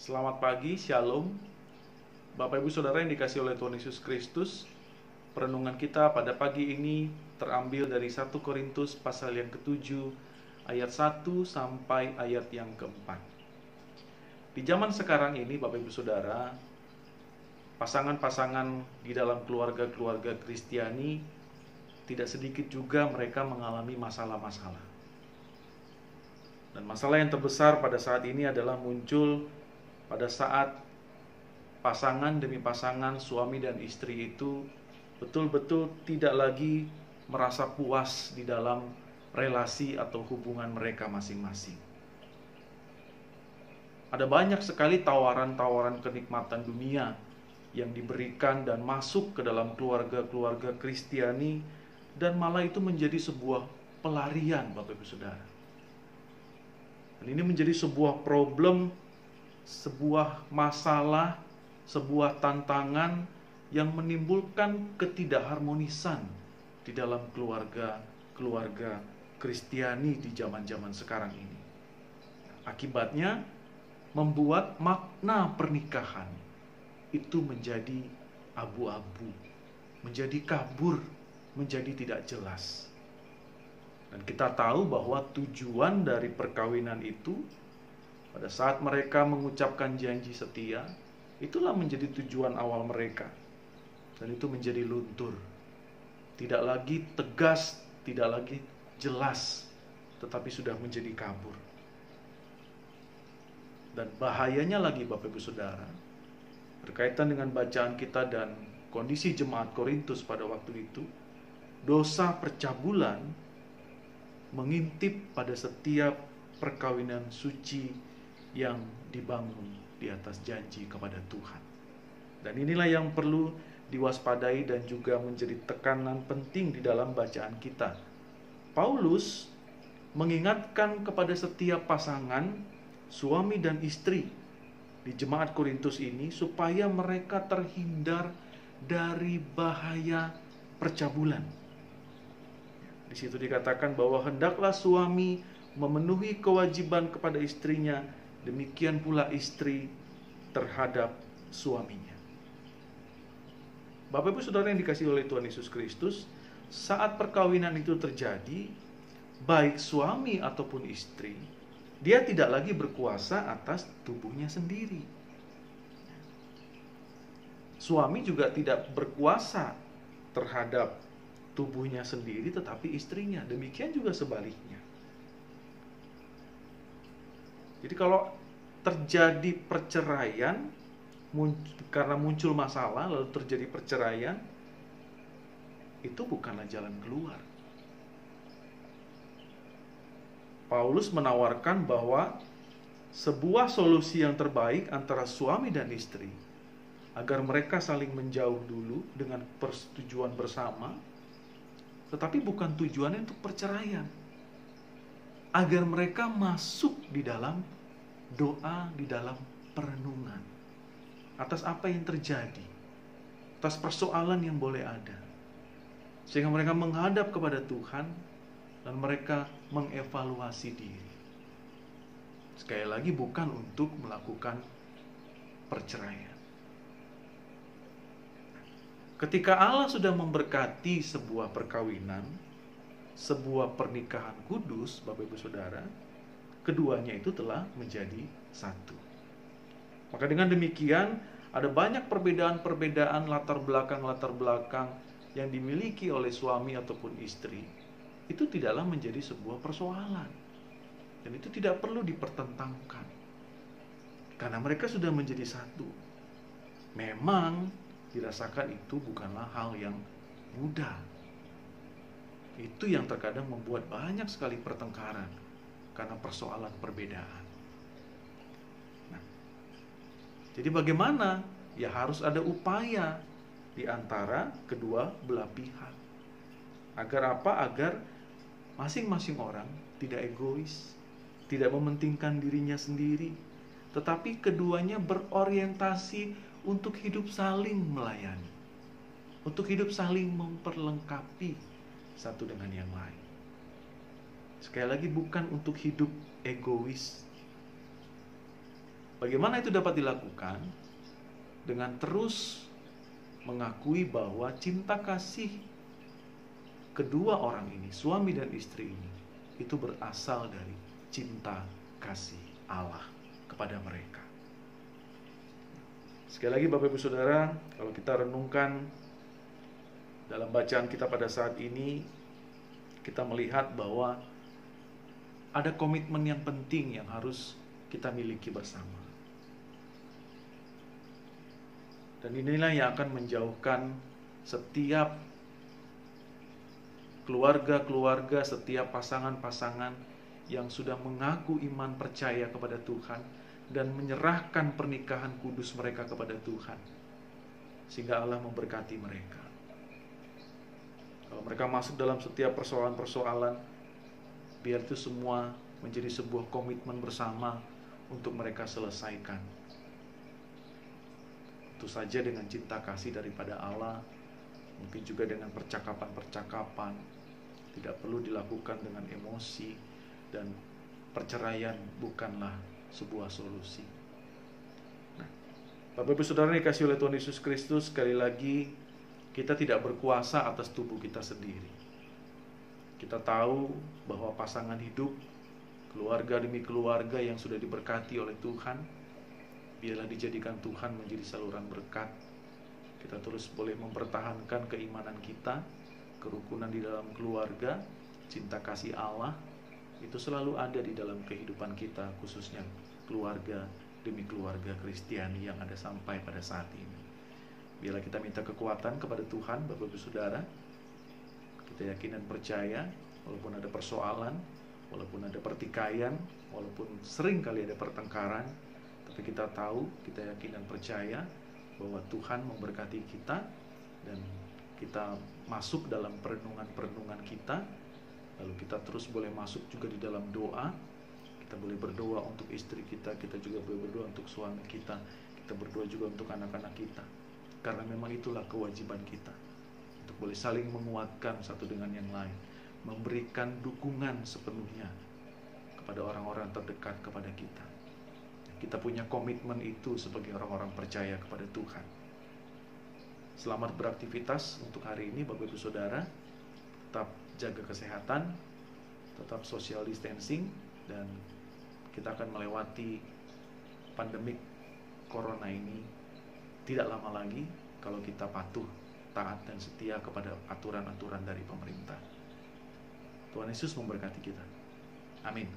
Selamat pagi, Shalom. Bapak Ibu Saudara yang dikasihi oleh Tuhan Yesus Kristus, perenungan kita pada pagi ini terambil dari 1 Korintus pasal yang ke-7 ayat 1 sampai ayat yang ke-4. Di zaman sekarang ini Bapak Ibu Saudara, pasangan-pasangan di dalam keluarga-keluarga Kristiani tidak sedikit juga mereka mengalami masalah-masalah. Dan masalah yang terbesar pada saat ini adalah muncul pada saat pasangan demi pasangan, suami dan istri itu betul-betul tidak lagi merasa puas di dalam relasi atau hubungan mereka masing-masing. Ada banyak sekali tawaran-tawaran kenikmatan dunia yang diberikan dan masuk ke dalam keluarga-keluarga Kristiani, dan malah itu menjadi sebuah pelarian, Bapak Ibu Saudara. Dan ini menjadi sebuah problem, sebuah masalah, sebuah tantangan yang menimbulkan ketidakharmonisan di dalam keluarga Kristiani di zaman-zaman sekarang ini. Akibatnya membuat makna pernikahan itu menjadi abu-abu, menjadi kabur, menjadi tidak jelas. Dan kita tahu bahwa tujuan dari perkawinan itu pada saat mereka mengucapkan janji setia, itulah menjadi tujuan awal mereka. Dan itu menjadi luntur. Tidak lagi tegas, tidak lagi jelas, tetapi sudah menjadi kabur. Dan bahayanya lagi Bapak Ibu Saudara, berkaitan dengan bacaan kita dan kondisi jemaat Korintus pada waktu itu, dosa percabulan mengintip pada setiap perkawinan suci yang dibangun di atas janji kepada Tuhan. Dan inilah yang perlu diwaspadai dan juga menjadi tekanan penting di dalam bacaan kita. Paulus mengingatkan kepada setiap pasangan, suami dan istri di jemaat Korintus ini supaya mereka terhindar dari bahaya percabulan. Di situ dikatakan bahwa hendaklah suami memenuhi kewajiban kepada istrinya, demikian pula istri terhadap suaminya. Bapak Ibu Saudara yang dikasihi oleh Tuhan Yesus Kristus, saat perkawinan itu terjadi, baik suami ataupun istri, dia tidak lagi berkuasa atas tubuhnya sendiri. Suami juga tidak berkuasa terhadap tubuhnya sendiri, tetapi istrinya. Demikian juga sebaliknya. Jadi kalau terjadi perceraian, karena muncul masalah lalu terjadi perceraian, itu bukanlah jalan keluar. Paulus menawarkan bahwa sebuah solusi yang terbaik antara suami dan istri, agar mereka saling menjauh dulu dengan persetujuan bersama, tetapi bukan tujuannya untuk perceraian. Agar mereka masuk di dalam doa, di dalam perenungan atas apa yang terjadi, atas persoalan yang boleh ada, sehingga mereka menghadap kepada Tuhan dan mereka mengevaluasi diri. Sekali lagi, bukan untuk melakukan perceraian. Ketika Allah sudah memberkati sebuah perkawinan, sebuah pernikahan kudus, Bapak Ibu Saudara, keduanya itu telah menjadi satu. Maka dengan demikian, ada banyak perbedaan-perbedaan latar belakang yang dimiliki oleh suami ataupun istri. Itu tidaklah menjadi sebuah persoalan. Dan itu tidak perlu dipertentangkan. Karena mereka sudah menjadi satu. Memang dirasakan itu bukanlah hal yang mudah. Itu yang terkadang membuat banyak sekali pertengkaran karena persoalan perbedaan. Nah, jadi bagaimana? Ya harus ada upaya di antara kedua belah pihak. Agar apa? Agar masing-masing orang tidak egois, tidak mementingkan dirinya sendiri, tetapi keduanya berorientasi untuk hidup saling melayani, untuk hidup saling memperlengkapi satu dengan yang lain. Sekali lagi, bukan untuk hidup egois. Bagaimana itu dapat dilakukan? Dengan terus mengakui bahwa cinta kasih kedua orang ini, suami dan istri ini, itu berasal dari cinta kasih Allah kepada mereka. Sekali lagi Bapak Ibu Saudara, kalau kita renungkan dalam bacaan kita pada saat ini, kita melihat bahwa ada komitmen yang penting yang harus kita miliki bersama. Dan inilah yang akan menjauhkan setiap keluarga-keluarga, setiap pasangan-pasangan yang sudah mengaku iman percaya kepada Tuhan dan menyerahkan pernikahan kudus mereka kepada Tuhan, sehingga Allah memberkati mereka. Kalau mereka masuk dalam setiap persoalan-persoalan, biar itu semua menjadi sebuah komitmen bersama untuk mereka selesaikan. Tentu saja dengan cinta kasih daripada Allah, mungkin juga dengan percakapan-percakapan, tidak perlu dilakukan dengan emosi, dan perceraian bukanlah sebuah solusi. Nah, Bapak Ibu Saudara dikasihi oleh Tuhan Yesus Kristus, sekali lagi kita tidak berkuasa atas tubuh kita sendiri. Kita tahu bahwa pasangan hidup, keluarga demi keluarga yang sudah diberkati oleh Tuhan, biarlah dijadikan Tuhan menjadi saluran berkat. Kita terus boleh mempertahankan keimanan kita, kerukunan di dalam keluarga, cinta kasih Allah, itu selalu ada di dalam kehidupan kita, khususnya keluarga demi keluarga Kristiani yang ada sampai pada saat ini. Biarlah kita minta kekuatan kepada Tuhan, Bapak Ibu Saudara. Kita yakin dan percaya, walaupun ada persoalan, walaupun ada pertikaian, walaupun sering kali ada pertengkaran, tapi kita tahu, kita yakin dan percaya bahwa Tuhan memberkati kita, dan kita masuk dalam perenungan-perenungan kita. Lalu kita terus boleh masuk juga di dalam doa. Kita boleh berdoa untuk istri kita, kita juga boleh berdoa untuk suami kita, kita berdoa juga untuk anak-anak kita. Karena memang itulah kewajiban kita, untuk boleh saling menguatkan satu dengan yang lain, memberikan dukungan sepenuhnya kepada orang-orang terdekat kepada kita. Kita punya komitmen itu sebagai orang-orang percaya kepada Tuhan. Selamat beraktivitas untuk hari ini Bapak Ibu Saudara. Tetap jaga kesehatan, tetap social distancing, dan kita akan melewati pandemik corona ini tidak lama lagi kalau kita patuh, taat, dan setia kepada aturan-aturan dari pemerintah. Tuhan Yesus memberkati kita. Amin.